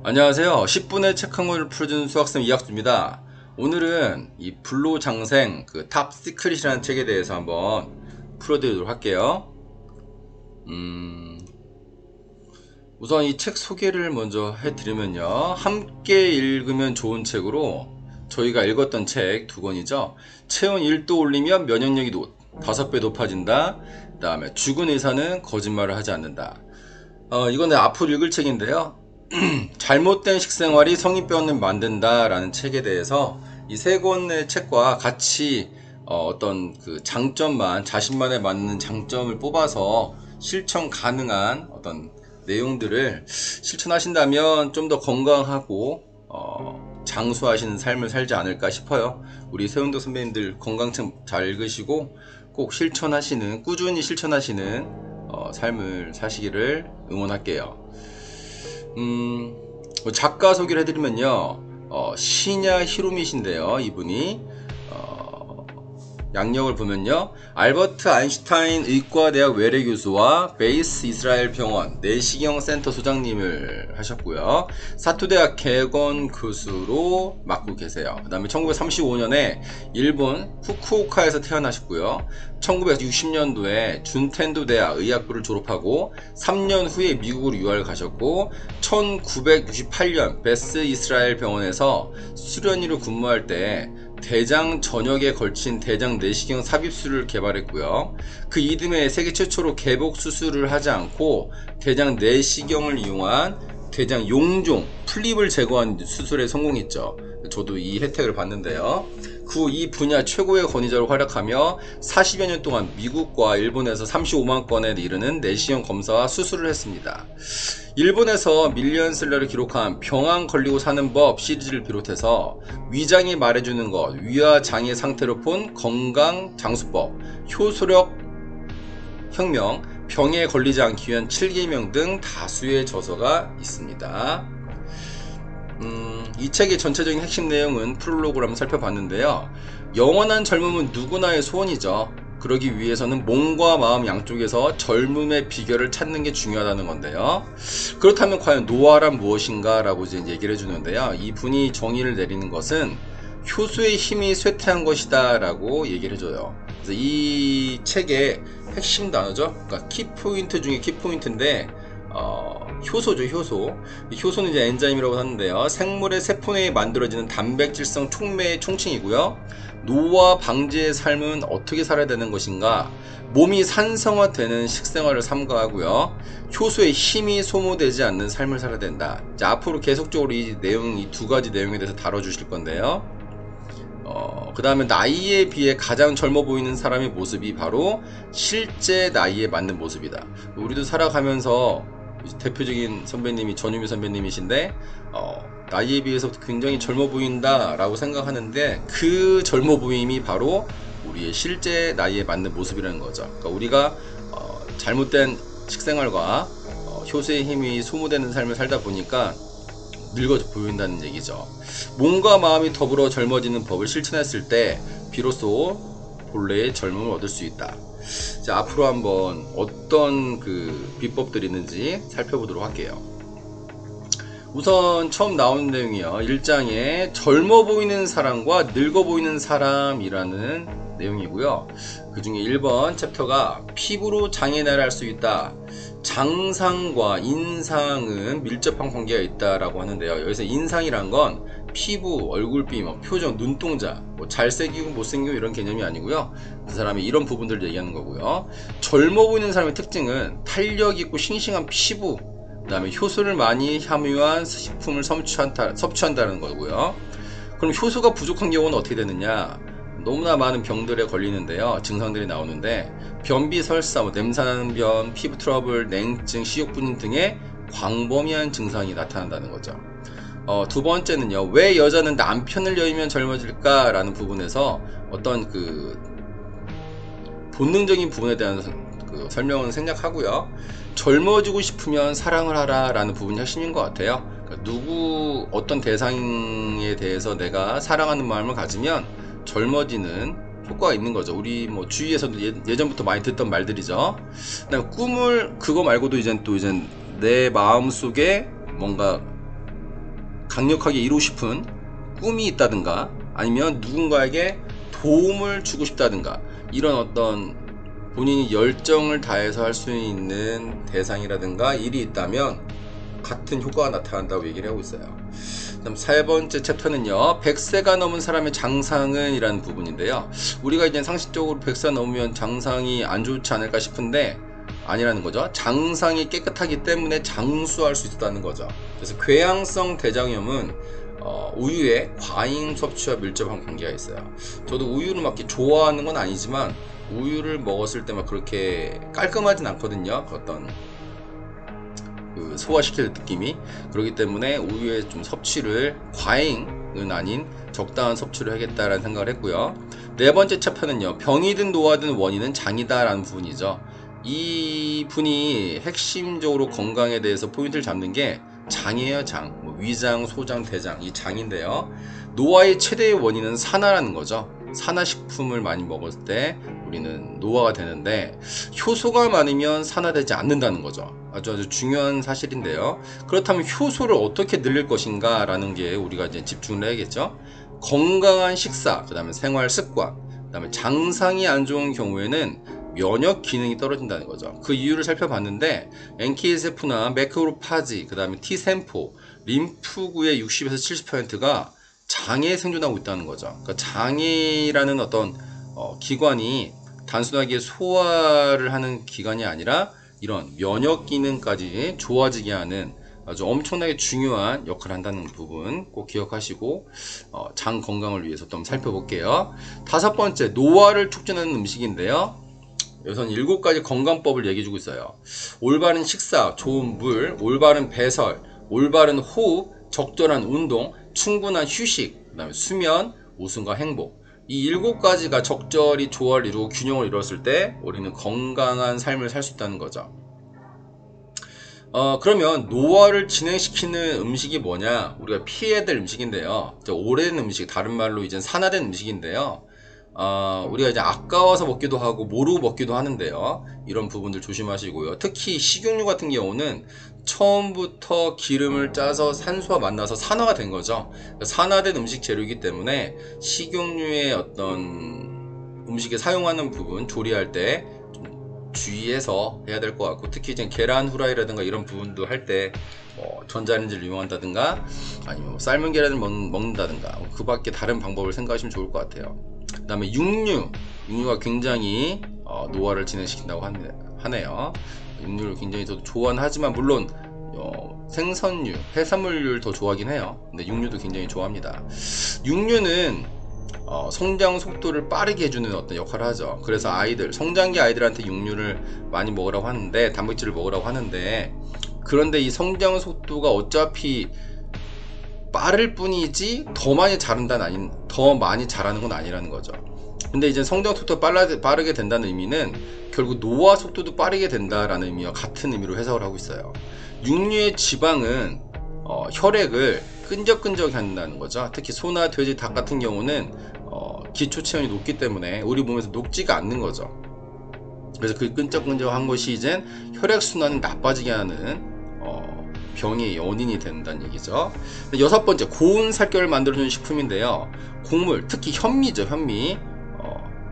안녕하세요. 10분의 책 한 권을 풀어주는 수학생 이학수입니다. 오늘은 이 불로장생 탑 시크릿이라는 책에 대해서 한번 풀어드리도록 할게요. 우선 이 책 소개를 먼저 해드리면요. 함께 읽으면 좋은 책으로 저희가 읽었던 책 두 권이죠. 체온 1도 올리면 면역력이 5배 높아진다. 그 다음에 죽은 의사는 거짓말을 하지 않는다. 이건 앞으로 읽을 책인데요. 잘못된 식생활이 성인병을 만든다 라는 책에 대해서 이 세 권의 책과 같이 어떤 그 장점만, 자신만에 맞는 장점을 뽑아서 실천 가능한 어떤 내용들을 실천하신다면 좀 더 건강하고 장수하시는 삶을 살지 않을까 싶어요. 우리 세운도 선배님들 건강책 잘 읽으시고 꼭 실천하시는, 꾸준히 실천하시는 삶을 사시기를 응원할게요. 작가 소개를 해드리면요. 시냐 히로미신데요. 이분이 양력을 보면요. 알버트 아인슈타인 의과대학 외래 교수와 베이스 이스라엘 병원 내시경 센터 소장님을 하셨고요. 사토대학 개건 교수로 맡고 계세요. 그 다음에 1935년에 일본 후쿠오카에서 태어나셨고요. 1960년도에 준텐도 대학 의학부를 졸업하고 3년 후에 미국으로 유학을 가셨고 1968년 베스 이스라엘 병원에서 수련의로 근무할 때 대장 전역에 걸친 대장 내시경 삽입술을 개발했고요. 그 이듬해 세계 최초로 개복 수술을 하지 않고 대장 내시경을 이용한 대장 용종, 플립을 제거한 수술에 성공했죠. 저도 이 혜택을 봤는데요. 그 이 분야 최고의 권위자로 활약하며 40여 년 동안 미국과 일본에서 35만 건에 이르는 내시경 검사와 수술을 했습니다. 일본에서 밀리언셀러를 기록한 병안 걸리고 사는 법 시리즈를 비롯해서 위장이 말해주는 것, 위와 장의 상태로 본 건강 장수법, 효소력 혁명, 병에 걸리지 않기 위한 7계명 등 다수의 저서가 있습니다. 이 책의 전체적인 핵심 내용은 프롤로그를 한번 살펴봤는데요. 영원한 젊음은 누구나의 소원이죠. 그러기 위해서는 몸과 마음 양쪽에서 젊음의 비결을 찾는 게 중요하다는 건데요. 그렇다면 과연 노화란 무엇인가 라고 이제 얘기를 해주는데요. 이 분이 정의를 내리는 것은 효소의 힘이 쇠퇴한 것이다 라고 얘기를 해줘요. 그래서 이 책의 핵심 단어죠. 그러니까 키포인트 중에 키포인트인데 효소죠. 효소는 이제 엔자임이라고 하는데요. 생물의 세포내에 만들어지는 단백질성 촉매의 총칭이고요. 노화 방지의 삶은 어떻게 살아야 되는 것인가? 몸이 산성화되는 식생활을 삼가하고요. 효소의 힘이 소모되지 않는 삶을 살아야 된다. 자, 앞으로 계속적으로 이 두 가지 내용에 대해서 다뤄주실 건데요. 그 다음에 나이에 비해 가장 젊어 보이는 사람의 모습이 바로 실제 나이에 맞는 모습이다. 우리도 살아가면서 대표적인 선배님이 전유미 선배님이신데 나이에 비해서 굉장히 젊어 보인다 라고 생각하는데 그 젊어 보임이 바로 우리의 실제 나이에 맞는 모습이라는 거죠. 그러니까 우리가 잘못된 식생활과 효소의 힘이 소모되는 삶을 살다 보니까 늙어 보인다는 얘기죠. 몸과 마음이 더불어 젊어지는 법을 실천했을 때 비로소 본래의 젊음을 얻을 수 있다. 자, 앞으로 한번 어떤 그 비법들이 있는지 살펴보도록 할게요. 우선 처음 나오는 내용이요. 1장에 젊어 보이는 사람과 늙어 보이는 사람이라는 내용이고요. 그 중에 1번 챕터가 피부로 장애를 할 수 있다. 장상과 인상은 밀접한 관계가 있다라고 하는데요. 여기서 인상이란 건 피부, 얼굴빛, 표정, 눈동자, 잘생기고 못생기고 이런 개념이 아니고요. 그 사람이 이런 부분들을 얘기하는 거고요. 젊어 보이는 사람의 특징은 탄력 있고 싱싱한 피부, 그 다음에 효소를 많이 함유한 식품을 섭취한다는 거고요. 그럼 효소가 부족한 경우는 어떻게 되느냐? 너무나 많은 병들에 걸리는데요. 증상들이 나오는데 변비, 설사, 냄새나는 변, 피부 트러블, 냉증, 식욕불능 등의 광범위한 증상이 나타난다는 거죠. 두 번째는요. 왜 여자는 남편을 여의면 젊어질까? 라는 부분에서 어떤 그 본능적인 부분에 대한 그 설명은 생략하고요. 젊어지고 싶으면 사랑을 하라 라는 부분이 핵심인 것 같아요. 그러니까 어떤 대상에 대해서 내가 사랑하는 마음을 가지면 젊어지는 효과가 있는 거죠. 우리 주위에서도 예전부터 많이 듣던 말들이죠. 그다음 꿈을 그거 말고도 이젠 내 마음속에 뭔가 강력하게 이루고 싶은 꿈이 있다든가 아니면 누군가에게 도움을 주고 싶다든가 이런 어떤 본인이 열정을 다해서 할 수 있는 대상이라든가 일이 있다면 같은 효과가 나타난다고 얘기를 하고 있어요. 그다음 세 번째 챕터는요, 100세가 넘은 사람의 장상은 이라는 부분인데요. 우리가 이제 상식적으로 100세 넘으면 장상이 안 좋지 않을까 싶은데 아니라는 거죠. 장상이 깨끗하기 때문에 장수할 수 있다는 거죠. 그래서 궤양성 대장염은 우유의 과잉 섭취와 밀접한 관계가 있어요. 저도 우유를 막 좋아하는 건 아니지만 우유를 먹었을 때 막 그렇게 깔끔하진 않거든요. 어떤 그 소화시킬 느낌이. 그렇기 때문에 우유의 좀 섭취를 과잉은 아닌 적당한 섭취를 하겠다라는 생각을 했고요. 네 번째 챕터는요, 병이든 노화든 원인은 장이다 라는 부분이죠. 이 분이 핵심적으로 건강에 대해서 포인트를 잡는 게 장이에요. 장. 뭐 위장, 소장, 대장, 이 장인데요. 노화의 최대의 원인은 산화라는 거죠. 산화식품을 많이 먹을 때 우리는 노화가 되는데 효소가 많으면 산화되지 않는다는 거죠. 아주 중요한 사실인데요. 그렇다면 효소를 어떻게 늘릴 것인가 라는 게 우리가 이제 집중을 해야겠죠. 건강한 식사, 그 다음에 생활 습관, 그 다음에 장상이 안 좋은 경우에는 면역 기능이 떨어진다는 거죠. 그 이유를 살펴봤는데 NK 세포나 매크로파지, 그 다음에 T세포, 림프구의 60에서 70%가 장에 생존하고 있다는 거죠. 그러니까 장이라는 어떤 기관이 단순하게 소화를 하는 기관이 아니라 이런 면역 기능까지 좋아지게 하는 아주 엄청나게 중요한 역할을 한다는 부분 꼭 기억하시고 장 건강을 위해서 좀 살펴볼게요. 다섯 번째, 노화를 촉진하는 음식인데요. 여기서는 7가지 건강법을 얘기해주고 있어요. 올바른 식사, 좋은 물, 올바른 배설, 올바른 호흡, 적절한 운동, 충분한 휴식, 그 다음에 수면, 웃음과 행복. 이 7가지가 적절히 조화를 이루고 균형을 이뤘을 때 우리는 건강한 삶을 살 수 있다는 거죠. 그러면 노화를 진행시키는 음식이 뭐냐? 우리가 피해야 될 음식인데요. 오래된 음식, 다른 말로 이제 산화된 음식인데요. 우리가 이제 아까워서 먹기도 하고 모르고 먹기도 하는데요. 이런 부분들 조심하시고요. 특히 식용유 같은 경우는 처음부터 기름을 짜서 산소와 만나서 산화가 된 거죠. 산화된 음식 재료이기 때문에 식용유의 어떤 음식에 사용하는 부분, 조리할 때 좀 주의해서 해야 될 것 같고, 특히 이제 계란 후라이라든가 이런 부분도 할 때 전자레인지를 이용한다든가 아니면 삶은 계란을 먹는다든가 그 밖에 다른 방법을 생각하시면 좋을 것 같아요. 그 다음에 육류가 굉장히 노화를 진행시킨다고 하네요. 육류를 굉장히 저도 좋아는 하지만 물론 생선류, 해산물류를 더 좋아하긴 해요. 근데 육류도 굉장히 좋아합니다. 육류는 성장 속도를 빠르게 해주는 어떤 역할을 하죠. 그래서 성장기 아이들한테 육류를 많이 먹으라고 하는데, 단백질을 먹으라고 하는데, 그런데 이 성장 속도가 어차피 빠를 뿐이지 더 많이 자라는 건 아니라는 거죠. 근데 이제 성장 속도가 빠르게 된다는 의미는 결국 노화 속도도 빠르게 된다라는 의미와 같은 의미로 해석을 하고 있어요. 육류의 지방은 혈액을 끈적끈적 한다는 거죠. 특히 소나 돼지, 닭 같은 경우는 기초 체온이 높기 때문에 우리 몸에서 녹지가 않는 거죠. 그래서 그 끈적끈적한 것이 이제 혈액순환이 나빠지게 하는 병의 원인이 된다는 얘기죠. 여섯 번째, 고운 살결을 만들어주는 식품인데요. 곡물, 특히 현미죠. 현미,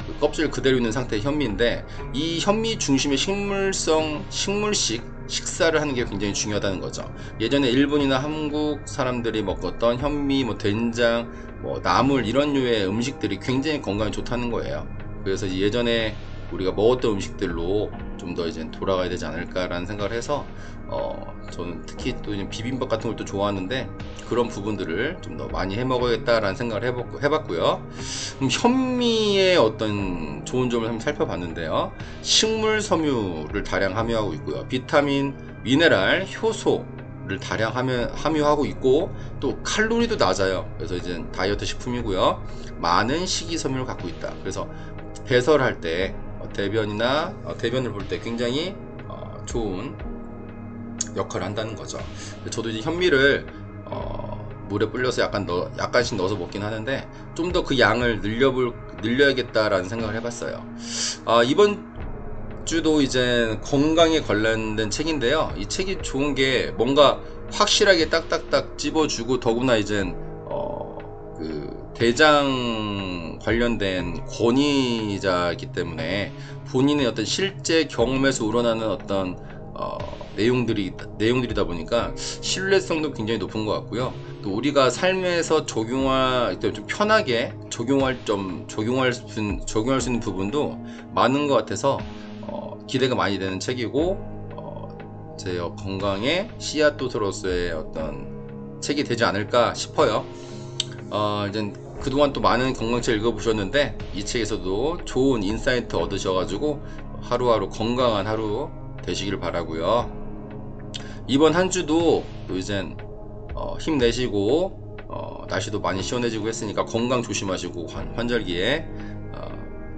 그 껍질 그대로 있는 상태의 현미인데, 이 현미 중심의 식물식 식사를 하는 게 굉장히 중요하다는 거죠. 예전에 일본이나 한국 사람들이 먹었던 현미, 된장, 나물 이런 류의 음식들이 굉장히 건강에 좋다는 거예요. 그래서 예전에 우리가 먹었던 음식들로 좀 더 이제 돌아가야 되지 않을까라는 생각을 해서 저는 특히 또 이제 비빔밥 같은 걸 또 좋아하는데, 그런 부분들을 좀 더 많이 해 먹어야겠다라는 생각을 해봤고요. 그럼 현미의 어떤 좋은 점을 한번 살펴봤는데요. 식물 섬유를 다량 함유하고 있고요. 비타민, 미네랄, 효소를 다량 함유하고 있고, 또 칼로리도 낮아요. 그래서 이제 다이어트 식품이고요. 많은 식이섬유를 갖고 있다. 그래서 배설할 때 대변을 볼 때 굉장히 좋은 역할을 한다는 거죠. 저도 이제 현미를 물에 불려서 약간씩 넣어서 먹긴 하는데, 좀 더 그 양을 늘려야겠다라는 생각을 해봤어요. 이번 주도 이제 건강에 관련된 책인데요. 이 책이 좋은 게 뭔가 확실하게 딱딱딱 찝어주고, 더구나 이제 그 대장 관련된 권위자이기 때문에 본인의 어떤 실제 경험에서 우러나는 어떤 내용들이다 보니까 신뢰성도 굉장히 높은 것 같고요. 또 우리가 삶에서 적용할 때 좀 편하게 적용할 수 있는 부분도 많은 것 같아서 기대가 많이 되는 책이고, 제 건강의 씨앗도서로서의 어떤 책이 되지 않을까 싶어요. 이제 그동안 또 많은 건강책 읽어보셨는데 이 책에서도 좋은 인사이트 얻으셔가지고 하루하루 건강한 하루 되시길 바라고요. 이번 한 주도 또 이젠 힘내시고, 날씨도 많이 시원해지고 했으니까 건강 조심하시고 환절기에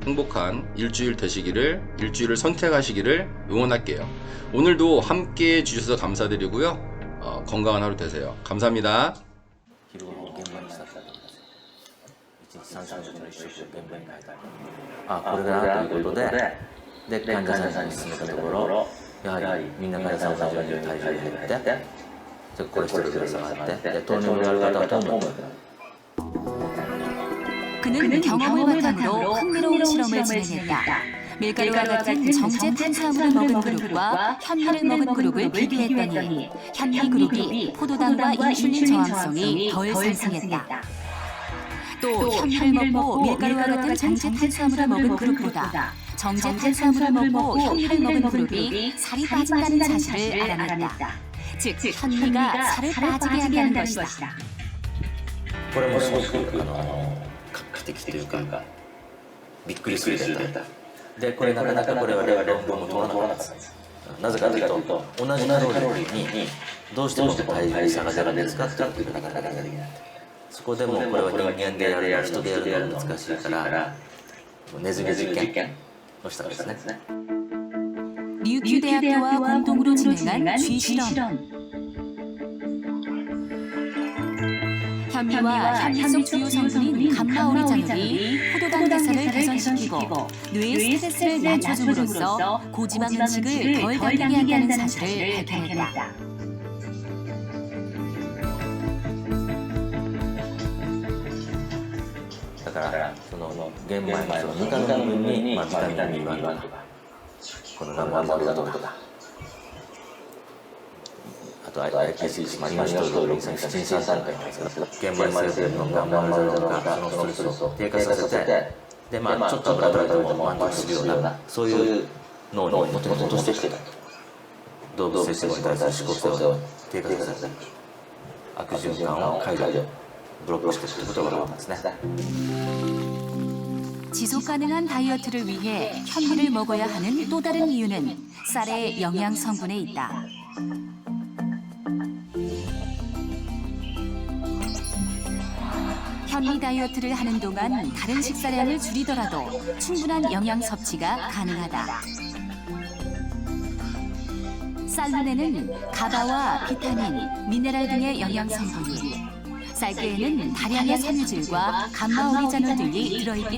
행복한 일주일을 선택하시기를 응원할게요. 오늘도 함께 해주셔서 감사드리고요. 건강한 하루 되세요. 감사합니다. 昼ごろ現場にしたったんです1日3、30の1食現場に書いてあるこれだなということで患者さんに勧めたところやはりみんな患者さん同じように体重が減ってコレステロールが下がって糖尿病がある方は糖尿 그는 경험을 바탕으로 흥미로운 실험을 진행했다. 밀가루와 같은 정제 탄수화물을 먹은 그룹과 현미를 먹은 그룹을 비교했더니 현미 그룹이 포도당과 인슐린 저항성이 덜 상승했다. 또 현미를 먹고 밀가루와 같은 정제 탄수화물을 먹은 그룹보다 정제 탄수화물을 먹고 현미를 먹은 그룹이 살이 빠진다는 사실을 알아냈다. 즉 현미가 살을 빠지게 한다는 것이다. これもすごく画期的というかびっくりするデータでこれなかなかこれは論文も通らなかったんですなぜかというと同じカロリーにどうしても体重差が出るんですかっていうのがなかなかできないそこでもこれは人間でやるの人でやるのは難しいからネズミ実験をしたんですね 류큐대학교와 공동으로 진행한 쥐실험. 현미와 현미 속 주요 성분인 감마오리자놀이 포도당 대사를 개선시키고 뇌의 스트레스를 낮춰줌으로써 고지방 음식을 덜 당기게 한다는 사실을 밝혀냈다. だからその玄米のそのぬかの部分にビタミン B1 とかこの生マグロとかあとIPC マリノシトールリン酸七酸とか言うんですけど玄米成分のガンマグロとかそのストレスを低下させてでちょっと油でも満足するようなそういう脳にもともと落としてきた動物性脂肪に対する思考性を低下させて悪循環を解除ブロックしていくことが分かったんですね 지속 가능한 다이어트를 위해 현미를 먹어야 하는 또 다른 이유는 쌀의 영양 성분에 있다. 현미 다이어트를 하는 동안 다른 식사량을 줄이더라도 충분한 영양 섭취가 가능하다. 쌀lun에는 가바와 비타민, 미네랄 등의 영양 성분이, 쌀깨에는 다량의 섬유질과 감마오리자놀 등이 들어있기